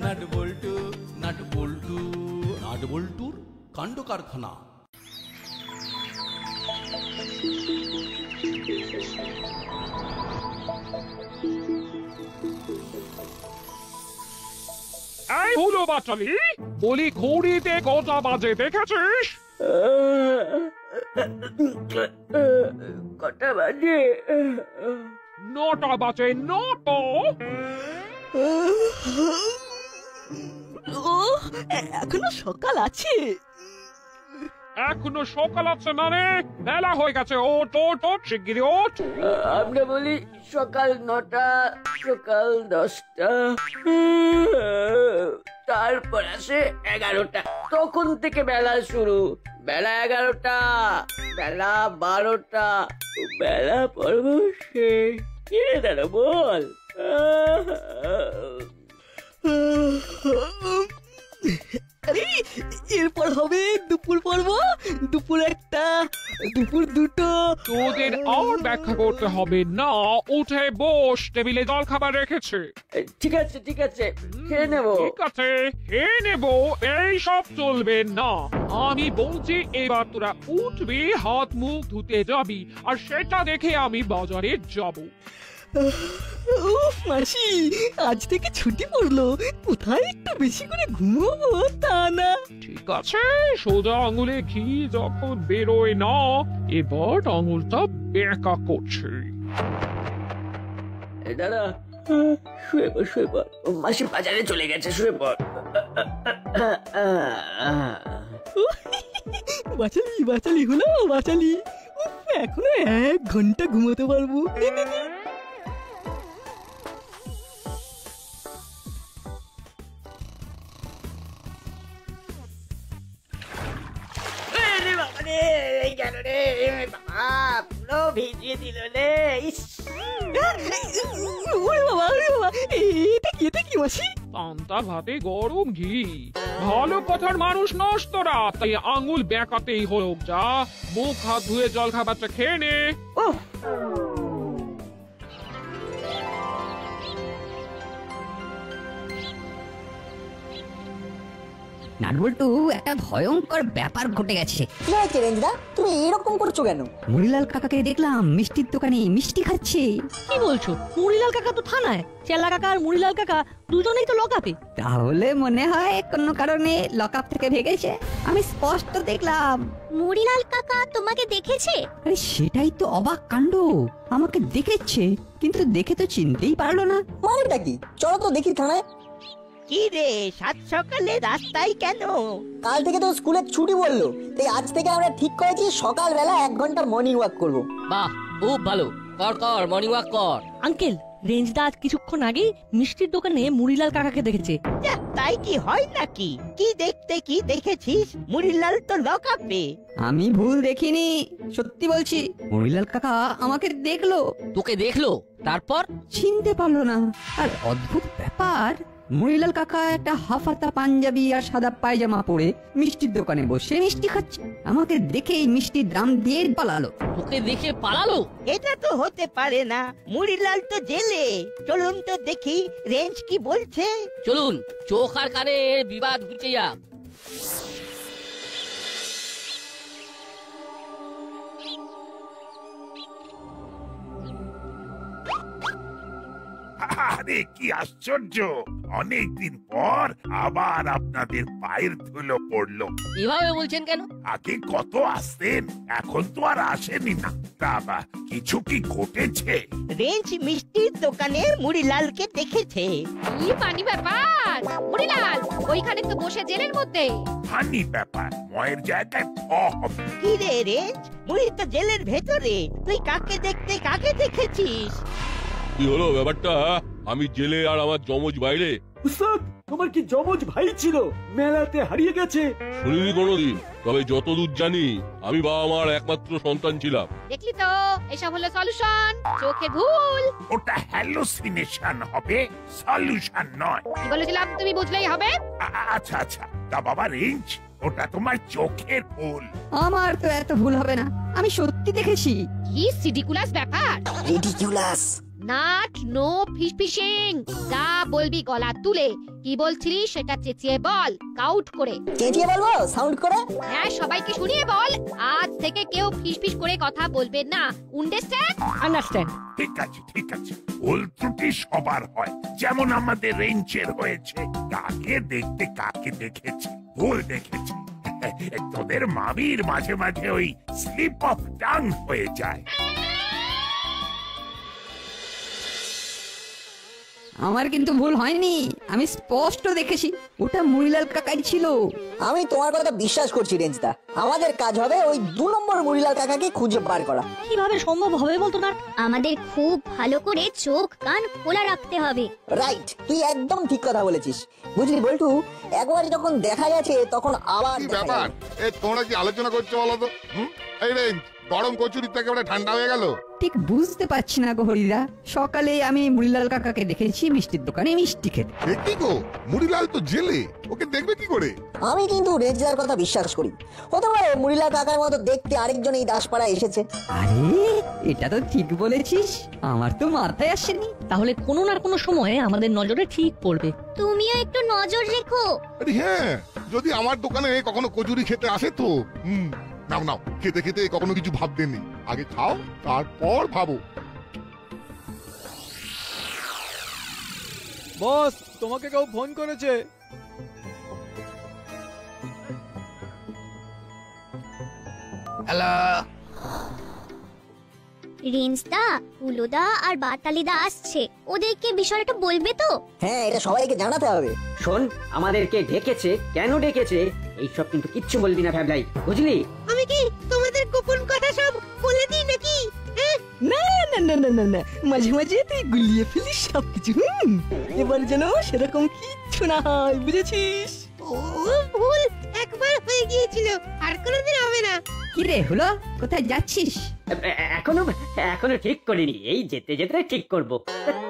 Nut বল্টু nut বল্টু nut বল্টুর কাণ্ড কারখানা। এই হলো বাচালি, বলি ঘড়িতে কটা বাজে দেখেছিস? কটা বাজে? 9টা বাজে। 9টা? এখনো সকাল আছে? এখনো সকাল আছে মানে বেলা হয়ে গেছে। ওঠ ওঠ ওঠ, শিগগিরি ওঠ। আমরা বলি সকাল 9টা, সকাল 10টা, তারপর আসে 11টা, তখন থেকে বেলা শুরু। বেলা 11টা, বেলা 12টা, বেলা পর্ব শেষ। কি রে দাদা বল? আরে এরপর হবে দুপুর পর্ব, দুপুর 1টা, দুপুর 2টো। তোদের আর ব্যাখ্যা করতে হবে না, উঠে বস, টেবিলে জল খাবার রেখেছে। ঠিক আছে ঠিক আছে, খেয়ে নেবো। ঠিক আছে খেয়ে নেবো, এই সব চলবে না। আমি বলছি এবার তোরা উঠবি, হাত মুখ ধুতে যাবি, আর সেটা দেখে আমি বাজারে যাব। উফ মাসি, আজ থেকে ছুটি পড়লো, কোথায় একটু বেশি করে ঘুমোবো তা না। ঠিক আছে, সোজা আঙুলে ঘি যখন বেরোয় না, এবার আঙুলটা বেঁকা করছে। দাদা শুয়ে পড় শুয়ে পড়, মাসি বাজারে চলে গেছে, শুয়ে পড়। বাচালি বাচালি হলো বাচালি, এখনো 1 ঘন্টা ঘুমোতে পারবো। ভিজিয়ে দিল রে। এটা কি মাসি? পান্তা ভাতে গরম ঘি, ভালো কথার মানুষ নস তোরা, তাই আঙুল বেঁকাতেই হলো। যা, মুখ হাত ধুয়ে জল খাবারটা খেয়ে নে। নাটবল্টু, একটা ভয়ঙ্কর ব্যাপার ঘটে গেছে। কি হয়েছে রেঞ্জদা, তুমি এরকম করছো কেন? মুড়িলাল কাকাকে দেখলাম মিষ্টির দোকানে মিষ্টি খাচ্ছে। কি বলছো? মুড়িলাল কাকা তো থানায়, চেলা কাকা আর মুড়িলাল কাকা দুজনেই তো লকআপে। তাহলে মনে হয় কোনো কারণে লকআপ থেকে ভেগেছে। আমি স্পষ্ট দেখলাম। মুড়িলাল কাকা তোমাকে দেখেছে? আরে সেটাই তো অবাক কাণ্ড, আমাকে দেখেছে কিন্তু দেখে তো চিনতেই পারলো না। মানেটা কি? চলো তো দেখি থানায়। কি রে, সাত সকালে রাস্তায় কেন? কাল থেকে তো স্কুলে ছুটি বললো, তাই আজ থেকে আমরা ঠিক করেছি সকালবেলা 1 ঘন্টা মর্নিং ওয়াক করবো। বাহ, খুব ভালো, কর কর, মর্নিং ওয়াক কর। আঙ্কেল, রেঞ্জদা আজ কিছুক্ষণ আগেই মিষ্টির দোকানে মুড়িলাল কাকাকে দেখেছে। তাই কি হয় নাকি? কি দেখতে কি দেখেছিস? মুড়িলাল তো লকআপে। আমি ভুল দেখিনি, সত্যি বলছি। মুড়িলাল কাকা আমাকে দেখলো। তোকে দেখলো? তারপর? চিনতে পারলো না। আর অদ্ভুত ব্যাপার, মুড়িলাল কাকা একটা হাফাতা পাঞ্জাবি আর সাদা পায়জামা পরে মিষ্টির দোকানে বসে মিষ্টি খাচ্ছে। আমাকে দেখেই মিষ্টির দাম দিয়ে পালালো। তোকে দেখে পালালো? এটা তো হতে পারে না, মুড়িলাল তো জেলে। চলুন তো দেখি রেঞ্জ কি বলছে। চলুন, চোখ আর কানের বিবাদ ঘুচে যাক। আরে কি আশ্চর্য, অনেকদিন পর আবার আপনাদের পায়ের ধুলো পড়লো। এভাবে বলছেন কেন? আগে কত আসতেন, এখন তো আর আসেনি না। তা কিছু কি ঘটেছে? রেঞ্জ মিষ্টির দোকানে মুড়িলালকে দেখেছে। কি পানি ব্যাপার? মুড়িলাল ওইখানে তো বসে জেলের মধ্যে। ফানি ব্যাপার, ময়ের জায়গায় হবে। কি রে রেঞ্জ, মুড়ি তো জেলের ভেতরে, তুই কাকে দেখতে কাকে দেখেছিস? কি হলো ব্যাপারটা? আমি জেলে আর আমার জমজ বাইরে। উস্তাদ, তোমার কি জমজ ভাই ছিল? মেলাতে হারিয়ে গেছে। শুনিনি কোনোদিন, তবে যতদূর জানি আমি বাবা মার একমাত্র সন্তান ছিলাম। দেখলি তো, এসব হলো সলিউশন। চোখে ভুল। ওটা হ্যালুসিনেশন হবে, সলিউশন নয়। কি বলেছিলাম তুমি বুঝলেই হবে। আচ্ছা আচ্ছা, তা বাবা রেঞ্জ, ওটা তোমার চোখের ভুল। আমার তো এত ভুল হবে না, আমি সত্যি দেখেছি। কি সিডিকুলাস ব্যাপার। রিডিকুলাস। নাট নো ফিশফিশিং। যা বলবি গলা তুলে, কি বলছিলি সেটা চেঁচিয়ে বল, কাউন্ট করে। চেঁচিয়ে বলবো সাউন্ড করে? হ্যাঁ, সবাইকে শুনিয়ে বল, আজ থেকে কেউ ফিশফিশ করে কথা বলবে না। আন্ডারস্ট্যান্ড? আন্ডারস্ট্যান্ড। ঠিক আছে ঠিক আছে, ভুল ত্রুটি সবার হয়, যেমন আমাদের রেঞ্চের হয়েছে। কাকে দেখতে কাকে দেখেছে, ভুল দেখেছে। তোদের মামির মাঝে মাঝে ওই স্লিপ অফ টাং হয়ে যায়। আমার কিন্তু ভুল হয়নি, আমি স্পষ্ট দেখেছি ওটা মুড়িলাল কাকাই ছিল। আমি তোমার কথা বিশ্বাস করছি রেঞ্জদা। আমাদের কাজ হবে ওই 2 নম্বর মুড়িলাল কাকাকে খুঁজে বার করা। কিভাবে সম্ভব হবে বলতো না? আমাদের খুব ভালো করে চোখ কান খোলা রাখতে হবে। রাইট, তুই একদম ঠিক কথা বলেছিস। বুঝলি বল্টু, একবার যখন দেখা গেছে তখন আবার ব্যাপার। তোমরা কি আলোচনা করছো বলো তো? এই রেঞ্জ, গরম কচুরি থেকে ঠান্ডা হয়ে গেল। ঠিক বুঝতে পারছি না গো হরিদা। সকালে আমি মুড়িলাল কাকাকে দেখেছি মিষ্টির দোকানে মিষ্টি খেতে। কি গো, মুড়িলাল তো জেলে, ওকে দেখবে কি করে? আমি কিন্তু রেঞ্জদার কথা বিশ্বাস করি। হতে পারে মুড়িলাল কাকার মতো দেখতে আরেকজন এই দাসপাড়া এসেছে। আরে এটা তো ঠিক বলেছিস, আমার তো মাথায় আসেনি। তাহলে কোনো না কোনো সময়ে আমাদের নজরে ঠিক পড়বে। তুমিও একটু নজর রেখো। আরে হ্যাঁ, যদি আমার দোকানে কখনো কচুরি খেতে আসে তো। নাও নাও, খেতে খেতে কখনো কিছু ভাবতে নেই, আগে খাও তারপর ভাবো। বস, তোমাকে কেউ ফোন করেছে। হ্যালো রেঞ্জদা, হুলোদা আর বাটালিদা আসছে, ওদেরকে বিষয়টা বলবে তো? হ্যাঁ, এটা সবাইকে জানাতে হবে। শোন, আমাদেরকে ডেকেছে, কেন ডেকেছে এইসব কিন্তু কিচ্ছু বলবি না ভ্যাবলাই, বুঝলি? আমি কি তোমাদের গোপন কথা সব বলে দিই নাকি? না না না না না না, মাঝে মাঝে তুই গুলিয়ে ফেলিস সবকিছু। এবার যেন সেরকম কিচ্ছু না হয়, বুঝেছিস? ও ভুল একবার হয়ে গিয়েছিল, আর কোনোদিন হবে না। কি রে হলো, কোথায় যাচ্ছিস? এখনো ঠিক করিনি, এই যেতে যেতে ঠিক করব।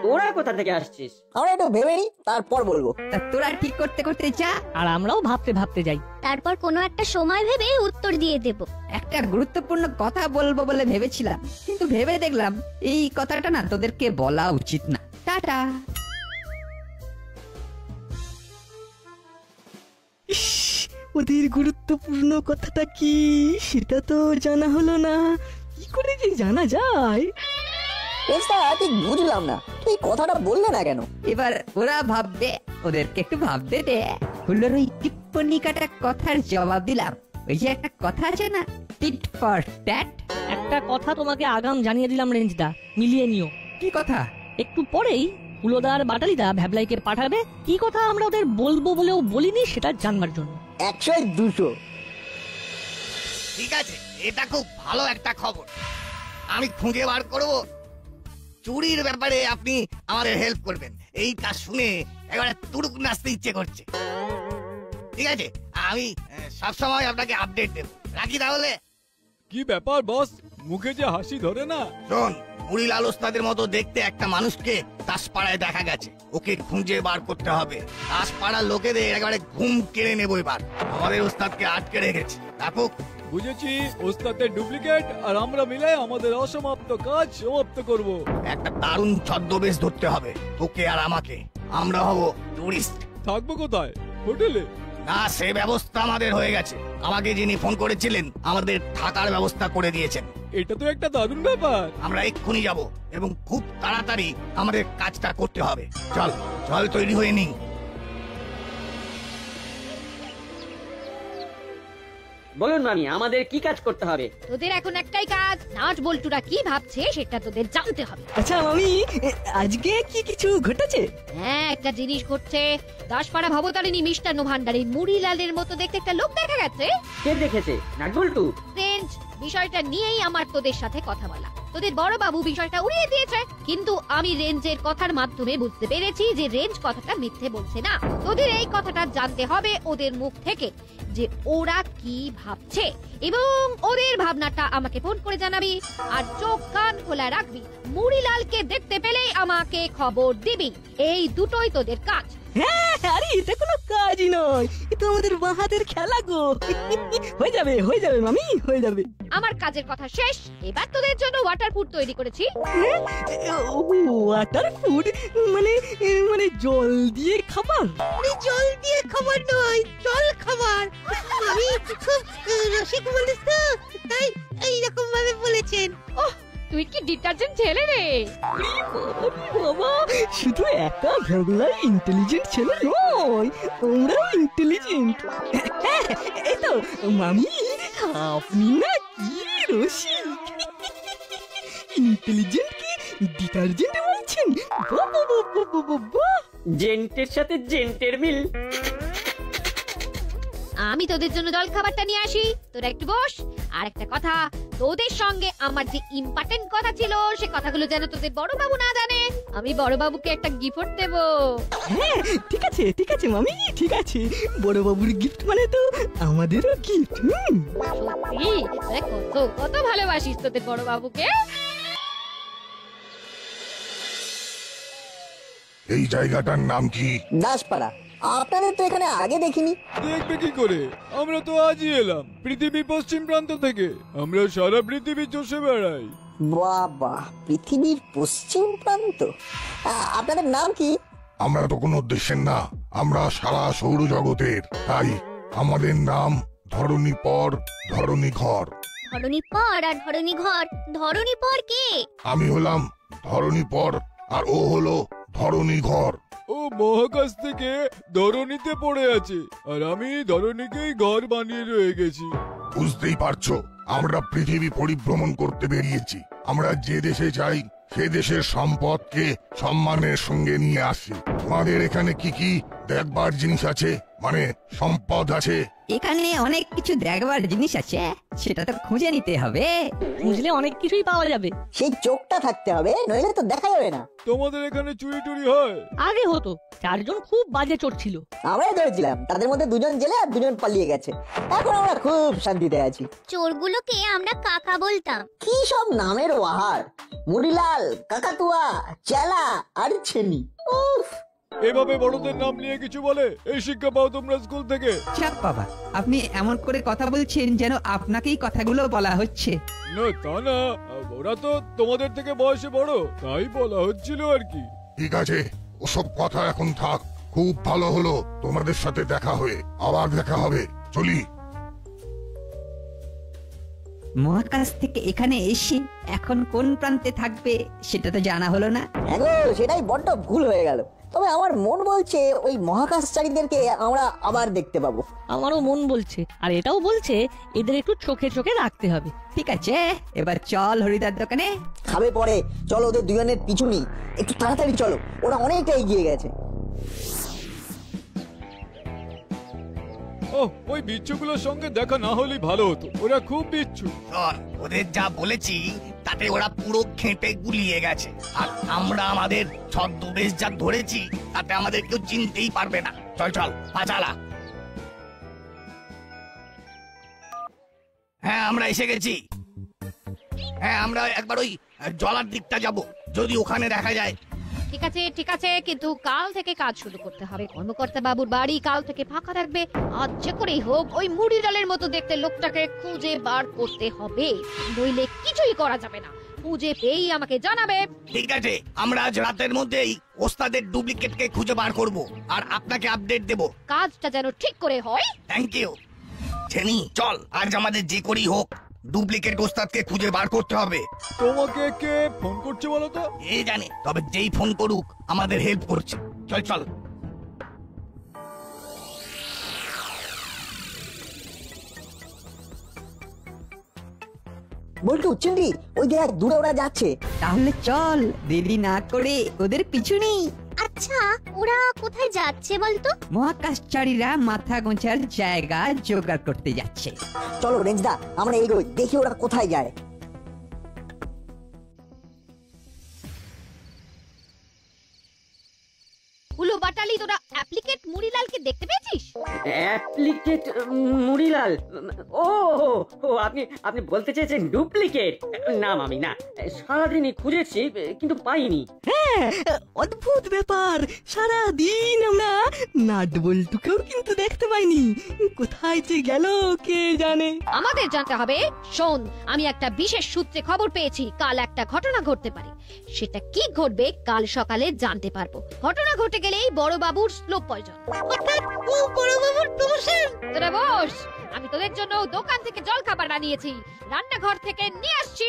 তোরা কোথা থেকে আসছিস? আমরা একটু ভেবে নিই, তারপর বলবো। তোরা ঠিক করতে করতে যা, আর আমরাও ভাবতে ভাবতে যাই। তারপর কোনো একটা সময় ভেবে উত্তর দিয়ে দেব। একটা গুরুত্বপূর্ণ কথা বলবো বলে ভেবেছিলাম, কিন্তু ভেবে দেখলাম এই কথাটা না তোদেরকে বলা উচিত না। টাটা। ওদের গুরুত্বপূর্ণ কথাটা কি সেটা তো জানা হলো না, কি করে যে জানা যায়? ঠিক বুঝলাম না, তুই কথাটা বললে না কেন? এবার ওরা ভাববে, ওদেরকে একটু ভাবতে দে। হুলোর ওই টিপ্পনি কাটা কথার জবাব দিলাম। ওই যে একটা কথা আছে না, টিট ফর ট্যাট। একটা কথা তোমাকে আগাম জানিয়ে দিলাম রেঞ্জদা, মিলিয়ে নিও। কি কথা? একটু পরেই হুলোদার বাটালিদা ভ্যাবলাইকে পাঠাবে, কি কথা আমরা ওদের বলবো বলেও বলিনি সেটা জানবার জন্য। 100-200। ঠিক আছে, এটা খুব ভালো একটা খবর। আমি খুঁজে বার করব চুরির ব্যাপারে, আপনি আমাদের হেল্প করবেন। এইটা শুনে এবারে তুড়ুক নাচতে ইচ্ছে করছে। ঠিক আছে, আমি সবসময় আপনাকে আপডেট দেব। রাখি তাহলে। কি ব্যাপার বস, মুখে যে হাসি ধরে না। শোন, মুড়িলাল ওস্তাদের মতো দেখতে একটা মানুষকে দাসপাড়ায় দেখা গেছে, ওকে খুঁজে বার করতে হবে। দাসপাড়ার লোকেদের একেবারে ঘুম কেড়ে নেবো এবার। আমাদের ওস্তাদকে আটকে রেখেছে, থাকুক। বুঝেছি, ওস্তাদের ডুপ্লিকেট আর আমরা মিলে আমাদের অসমাপ্ত কাজ সমাপ্ত করব। একটা দারুণ ছদ্মবেশ ধরতে হবে ওকে আর আমাকে। আমরা হব টুরিস্ট। থাকবো কোথায়? হোটেলে? না, সে ব্যবস্থা আমাদের হয়ে গেছে। আমাকে যিনি ফোন করেছিলেন আমাদের থাকার ব্যবস্থা করে দিয়েছেন। এটা তো একটা দারুণ ব্যাপার। আমরা এক্ষুনি যাব এবং খুব তাড়াতাড়ি আমাদের কাজটা করতে হবে। চল চল, তৈরি হয়ে নিই। বলুন মামি, আমাদের কি কাজ করতে হবে? তোদের এখন একটাই কাজ, নাট বল্টুরা কি ভাবছে সেটা তোদের জানতে হবে। আচ্ছা মামি, আজকে কি কিছু ঘটেছে? হ্যাঁ, একটা জিনিস ঘটছে। দাসপাড়া ভবতারিণী মিষ্টান্ন ভান্ডারে মুড়িলালের মতো দেখতে একটা লোক দেখা গেছে। কে দেখেছে? নাট বল্টু? রেঞ্জ, বিষয়টা নিয়েই আমার তোদের সাথে কথা বলা। তোদের বড় বাবু বিষয়টা উড়িয়ে দিয়েছে, কিন্তু আমি রেঞ্জের কথার মাধ্যমে বুঝতে পেরেছি যে রেঞ্জ কথাটা মিথ্যে বলছে না। তোদের এই কথাটা জানতে হবে ওদের মুখ থেকে, যে ওরা কি ভাবছে, এবং ওদের ভাবনাটা আমাকে ফোন করে জানাবি। আর চোখ কান খোলা রাখবি, মুড়িলালকে দেখতে পেলেই আমাকে খবর দিবি। এই দুটোই তোদের কাজ। হ্যাঁ, আরে এটা কোনো কাজই নয়, এটা আমাদের বাহাতের খেলা গো। হয়ে যাবে মামি, হয়ে যাবে। আমার কাজের কথা শেষ, এবার তোদের জন্য ওয়াটার ফুড তৈরি করেছি। ওয়াটার ফুড মানে মানে জল দিয়ে খাবার? জল দিয়ে খাবার নয়, জল খাবার। আমি খুব রসিক বলিস তো, তাই এইরকম ভাবে বলেছেন। ওহ, তুই কি ডিটারজেন্ট ছেলে রে? বাবা, শুধু একা ভেবলাই ইন্টেলিজেন্ট ছেলে নয়, আমরা ইন্টেলিজেন্ট। এই তো মামি, আপনি না কি রসিক! ইন্টেলিজেন্ট কি ডিটারজেন্ট বলছেন? জেন্টের সাথে জেন্টের মিল। আমি তোদের জন্য জল খাবারটা নিয়ে আসি, তোরা একটু বস। আর একটা কথা, তোদের সঙ্গে আমার যে ইম্পর্টেন্ট কথা ছিল, সে কথাগুলো যেন তোদের বড় বাবু না জানে। আমি বড় বাবুকে একটা গিফট দেব। হ্যাঁ, ঠিক আছে মামি, ঠিক আছে। বড় বাবুর গিফট মানে তো আমাদেরও গিফট। সত্যি তোরা কত ভালোবাসিস তোদের বড় বাবুকে। এই জায়গাটার নাম কি? দাসপাড়া। আপনাদের তো এখানে আগে দেখিনি। দেখবে কি করে, আমরা তো আজই এলাম পৃথিবী পশ্চিম প্রান্ত থেকে। আমরা সারা পৃথিবী চষে বেড়াই। বাবা, পৃথিবীর পশ্চিম প্রান্ত। আপনাদের নাম কি? আমরা তো কোনো দেশের না, আমরা সারা সৌরজগতের। তাই আমাদের নাম ধরণীপর, ধরণীঘর। ধরণীপর আর ধরণীঘর। ধরণীপর কে? আমি হলাম ধরণীপর আর ও হলো ধরণীঘর। ও মহাকাশ থেকে ধরণীতে পড়ে আছে, আর আমি ধরণীকেই ঘর বানিয়ে রয়ে গেছি। বুঝতেই পারছো, আমরা পৃথিবী পরিভ্রমণ করতে বেরিয়েছি। আমরা যে দেশে যাই সে দেশের সম্পদকে সম্মানের সঙ্গে নিয়ে আসি। আমাদের এখানে কি কি দেখবার জিনিস আছে, মানে সম্পদ আছে? এখানে অনেক কিছু দেখবার জিনিস আছে, সেটা তো খুঁজে নিতে হবে। খুঁজলে অনেক কিছুই পাওয়া যাবে। সেই চোখটা থাকতে হবে, নইলে তো দেখা যাবে না। তোমাদের এখানে চুরি টুরি হয়? আগে হতো, 4 জন খুব বাজে চোর ছিল। আমরাই ধরেছিলাম, তাদের মধ্যে 2 জন জেলে আর 2 জন পালিয়ে গেছে। এখন আমরা খুব শান্তিতে আছি। চোরগুলোকে আমরা কাকা বলতাম। কি সব নামের বাহার! মুড়িলাল, কাকাতুয়া, চেলা আর ছেনি। উফ, এভাবে বড়দের নাম নিয়ে কিছু বলে? এই শিক্ষা পাও তোমরা স্কুল থেকে? চাপ বাবা, আপনি এমন করে কথা বলছেন যেন আপনাকেই কথাগুলো বলা হচ্ছে। না তা না, ওরা তো তোমাদের থেকে বয়সে বড়, তাই বলা হচ্ছিল আর কি। ঠিক আছে, ওসব কথা এখন থাক। খুব ভালো হলো তোমাদের সাথে দেখা হয়ে। আবার দেখা হবে, চলি। মহাকাশ থেকে এখানে এসে এখন কোন প্রান্তে থাকবে সেটা তো জানা হলো না। হ্যাঁ গো, সেটাই বড্ড ভুল হয়ে গেল। তবে আমার মন বলছে ওই মহাকাশচারীদেরকে আমরা আবার দেখতে পাবো। আমারও মন বলছে, আর এটাও বলছে এদের একটু চোখে চোখে রাখতে হবে। ঠিক আছে, এবার চল হরিদার দোকানে। খাবে পরে, চলো ওদের 2 জনের পিছু নিই। একটু তাড়াতাড়ি চলো, ওরা অনেকটা এগিয়ে গেছে। ওই বিচ্ছুগুলোর সঙ্গে দেখা না হলেই ভালো হতো, ওরা খুব বিচ্ছু। ওদের যা বলেছি তাতে ওরা পুরো খেঁটে গুলিয়ে গেছে। আর আমরা আমাদের ছদ্মবেশ যা ধরেছি তাতে আমাদের কেউ চিনতেই পারবে না। চল চল, পাচালা। হ্যাঁ, আমরা এসে গেছি। হ্যাঁ, আমরা একবার ওই জলার দিকটা যাব, যদি ওখানে দেখা যায়। ঠিক আছে, কিন্তু কাল থেকে কাজ শুরু করতে হবে। কর্মকর্তা বাবুর বাড়ি কাল থেকে ফাঁকা থাকবে। আজ যে করেই হোক ওই মুড়ি ডালের মতো দেখতে লোকটাকে খুঁজে বার করতে হবে, নইলে কিছুই করা যাবে না। খুঁজে পেয়েই আমাকে জানাবে। ঠিক আছে, আমরা আজ রাতের মধ্যেই ওস্তাদের ডুপ্লিকেটকে খুঁজে বার করব আর আপনাকে আপডেট দেব। কাজটা যেন ঠিক করে হয়। Thank you. ছেনি, চল, আজ আমাদের যে করেই হোক ডুপ্লিকেট ওস্তাদকে খুঁজে বার করতে হবে। তোমাকে কে ফোন করছে বলো তো? এ জানে, তবে যেই ফোন করুক আমাদের হেল্প করছে। চল চল। বলটু, চিংড়ি, ওই দেখ দূরে ওরা যাচ্ছে। তাহলে চল, দেরি না করে ওদের পিছু নিই। আচ্ছা, ওরা কোথায় যাচ্ছে বলতো? মহাকাশচারীরা মাথা গোঁজার জায়গা জোগাড় করতে যাচ্ছে। চলো রেঞ্জদা, আমরা এগোই, দেখি ওরা কোথায় যায়। উলো বাটালি তোরা অ্যাপ্লিকেট মুড়িলালকে দেখতে পেয়েছিস? অ্যাপ্লিকেট মুড়িলাল? ও ও, আপনি বলতে চেয়েছেন ডুপ্লিকেট? না মামি না, সারাদিনই খুঁজেছি কিন্তু পাইনি। হ্যাঁ, অদ্ভুত ব্যাপার, সারা দিন আমরা নাট বল্টুকেও কিন্তু দেখতে পাইনি। কোথায় যে গেল কে জানে। আমাদের জানতে হবে। শোন, আমি একটা বিশেষ সূত্রে খবর পেয়েছি কাল একটা ঘটনা ঘটতে পারে। সেটা কি ঘটবে কাল সকালে জানতে পারবো। ঘটনা ঘটে গেলেই বড় বাবুর স্লো পয়জন। তোরা বস, আমি তোদের জন্য দোকান থেকে জল খাবার বানিয়েছি, রান্নাঘর থেকে নিয়ে আসছি।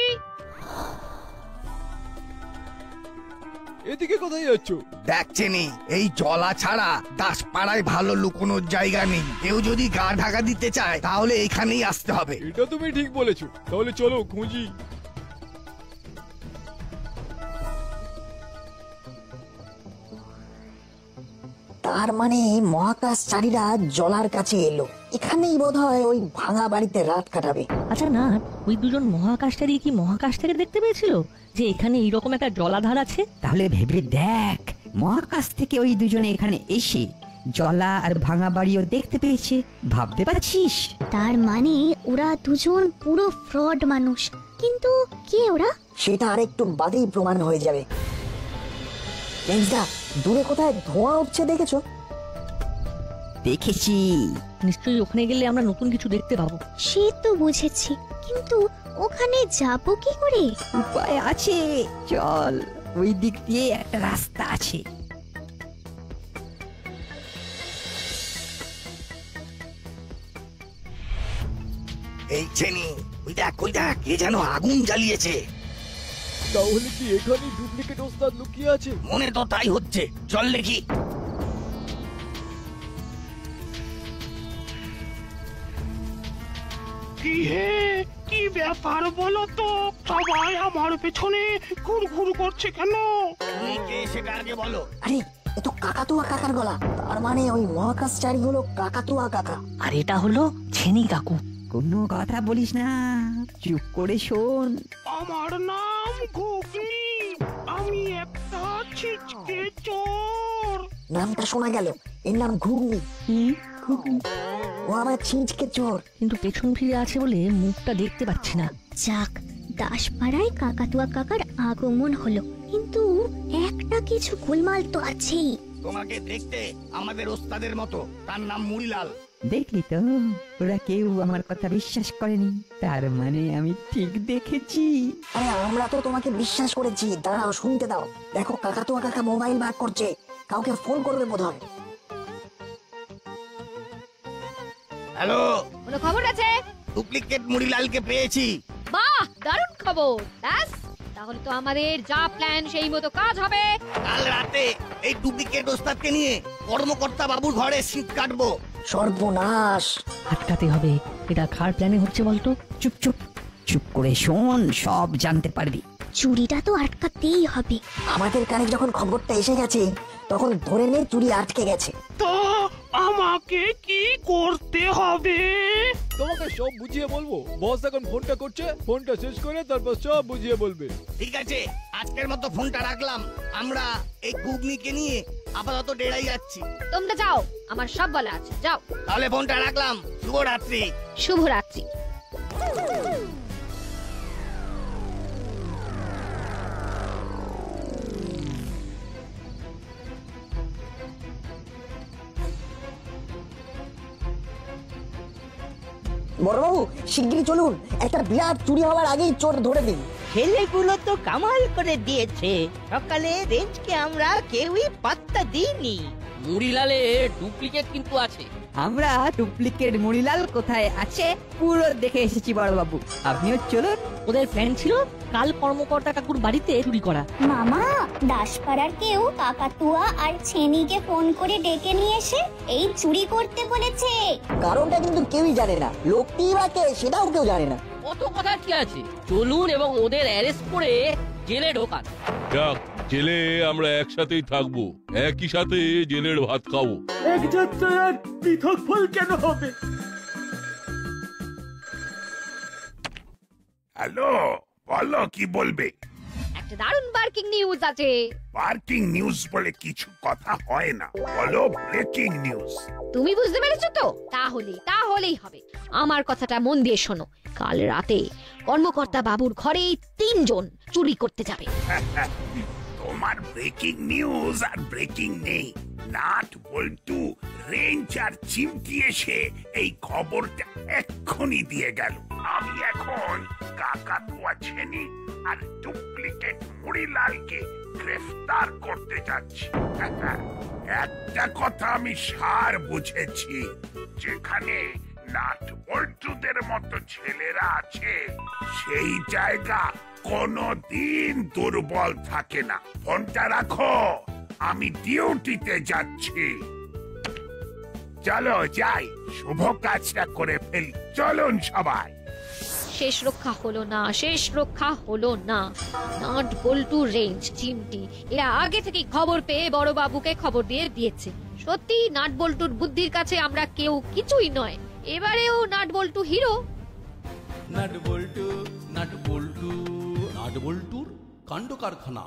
এদিকে কোথায় যাচ্ছ? দেখছেনি, এই জলা ছাড়া দাসপাড়ায় ভালো লুকোনোর জায়গা নেই। কেউ যদি গা ঢাকা দিতে চায় তাহলে এখানেই আসতে হবে। এটা তুমি ঠিক বলেছো, তাহলে চলো খুঁজি। তার মানে মহাকাশচারীরা জলার কাছে এলো, এখানেই বোধহয় ওই ভাঙা বাড়িতে রাত কাটাবে। আচ্ছা না, ওই দুজন মহাকাশচারী কি মহাকাশ থেকে দেখতে পেয়েছিল যে এখানে এইরকম একটা জলাধার আছে? তাহলে ভেবে দেখ, মহাকাশ থেকে ওই দুজনে এখানে এসে জলা আর ভাঙা বাড়িও দেখতে পেয়েছে। ভাবতে পারছিস? তার মানে ওরা দুজন পুরো ফ্রড মানুষ। কিন্তু কে ওরা? সেটা আরেকটু বাদেই প্রমাণ হয়ে যাবে। দূরে কোথায় ধোঁয়া উঠছে দেখেছো? দেখেছি। নিশ্চয়ই ওখানে গেলে আমরা নতুন কিছু দেখতে পাবো। সে তো বুঝেছি, কিন্তু ওখানে যাবো কি করে? উপায় আছে, চল, ওই দিক দিয়ে একটা রাস্তা আছে। এই চেনি, ওই দেখ কে যেন আগুন জ্বালিয়েছে। তাহলে কি এখানে ডুপ্লিকেট ওস্তাদ লুকিয়ে আছে? মনে তো তাই হচ্ছে, চল দেখি। কি হে, কি ব্যাপার বলো তো? সবাই আমার পেছনে ঘুরঘুর করছে কেন? তুমি কে সেটা আগে বলো। আরে, এ তো কাকাতুয়া কাকার গলা। তার মানে ওই মহাকাশচারী হলো কাকাতুয়া কাকা। আর এটা হলো ছেনি কাকু। কোনো কথা বলিস না, চুপ করে শোন। আমার নাম ঘুগনি, আমি একটা ছিচকে চোর। নামটা শোনা গেল, এর নাম ঘুগনি। ও আবার ছিঁচকে চোর। কিন্তু পেছন ফিরে আছে বলে মুখটা দেখতে পাচ্ছি না। যাক, দাসপাড়ায় কাকাতুয়া কাকার আগমন হলো, কিন্তু একটা কিছু গোলমাল তো আছেই। তোমাকে দেখতে আমাদের ওস্তাদের মতো, তার নাম মুড়িলাল। দেখলি তো, ওরা কেউ আমার কথা বিশ্বাস করেনি। তার মানে আমি ঠিক দেখেছি। আরে আমরা তো তোমাকে বিশ্বাস করেছি। দাঁড়াও, শুনতে দাও। দেখো, কাকাতুয়া কাকা মোবাইল বার করছে, কাউকে ফোন করবে বোধহয়। হ্যালো, কোনো খবর আছে? ডুপ্লিকেট মুড়িলালকে পেয়েছি। বাহ, দারুণ খবর। ব্যাস, তাহলে তো আমাদের যা প্ল্যান সেই মতো কাজ হবে। কাল রাতে এই ডুপ্লিকেট ওস্তাদকে নিয়ে কর্মকর্তা বাবুর ঘরে শীত কাটবো। সর্বনাশ, আটকাতে হবে। এটা কার প্ল্যানে হচ্ছে বলতো? চুপ চুপ চুপ করে শোন, সব জানতে পারবি। চুরিটা তো আটকাতেই হবে। আমাদের কানে যখন খবরটা এসে গেছে, তখন ধরে নে চুরি আটকে গেছে। তো আমাকে কি করতে হবে? তোমাকে সব বুঝিয়ে বলবো। বস এখন ফোনটা করছে, ফোনটা শেষ করে তারপর সব বুঝিয়ে বলবে। ঠিক আছে, আজকের মতো ফোনটা রাখলাম। আমরা এই ঘুগনিকে নিয়ে আপাতত ডেরাই যাচ্ছি। তোমরা যাও, আমার সব বলা আছে, যাও। তাহলে ফোনটা রাখলাম। শুভরাত্রি। শুভরাত্রি। বড়বাবু, শিগগিরই চলুন, একটা বিরাট চুরি হওয়ার আগেই চোর ধরে দিন। ছেলেগুলো তো কামাল করে দিয়েছে। সকালে রেঞ্জকে আমরা কেউই পাত্তা দিইনি। মুড়িলালে ডুপ্লিকেট কিন্তু আছে। আমরা ডুপ্লিকেট মুড়িলাল কোথায় আছে পুরো দেখে এসেছি বড়বাবু। আপনিও চলুন। ওদের প্ল্যান ছিল কাল কর্মকর্তা কাকুর বাড়িতে চুরি করা। মামা, দাসপাড়ার কেউ কাকাতুয়া আর ছেনিকে ফোন করে ডেকে নিয়ে এসে এই চুরি করতে বলেছে। কারণটা কিন্তু কেউই জানে না, লোকটি বা কে সেটাও কেউ জানে না। কত কথা কি আছে, চলুন এবং ওদের অ্যারেস্ট করে জেলে ঢোকান। যাক, জেলে আমরা একসাথেই থাকবো, একই সাথে জেলের ভাত খাবো। এক যাত্রায় আর পৃথক ফল কেন হবে? হ্যালো, বলো কি বলবে? একটা দারুণ বার্কিং নিউজ আছে। পার্কিং নিউজ বলে কিছু কথা হয় না, বলো ব্রেকিং নিউজ। তুমি বুঝতে পেরেছো তো? তাহলেই হবে। আমার কথাটা মন দিয়ে শোনো। কাল রাতে কর্মকর্তা বাবুর ঘরে 3 জন চুরি করতে যাবে। তোমার ব্রেকিং নিউজ আর ব্রেকিং নেই। নাট বল্টু রেঞ্জ আর চিমটি এসে এই খবরটা এক্ষুনি দিয়ে গেল। আমি এখন কাকাতুয়া ছেনি আর ডুপ্লিকেট মুড়িলালকে গ্রেফতার করতে যাচ্ছি। একটা কথা আমি সার বুঝেছি, যেখানে নাট বল্টুদের মতো ছেলেরা আছে সেই জায়গা কোনদিন দুর্বল থাকে না। ফোনটা রাখো, আমি ডিউটিতে যাচ্ছি। চলো যাই, শুভ কাজটা করে ফেলি। চলুন সবাই। শেষ রক্ষা হলো না। নাট বল্টু রেঞ্জ চিমটি এরা আগে থেকে খবর পেয়ে বড় বাবুকে খবর দিয়েছে। সত্যি নাট বল্টুর বুদ্ধির কাছে আমরা কেউ কিছুই নয়। এবারেও নাট বল্টু হিরো। নাট বল্টুর কাণ্ড কারখানা।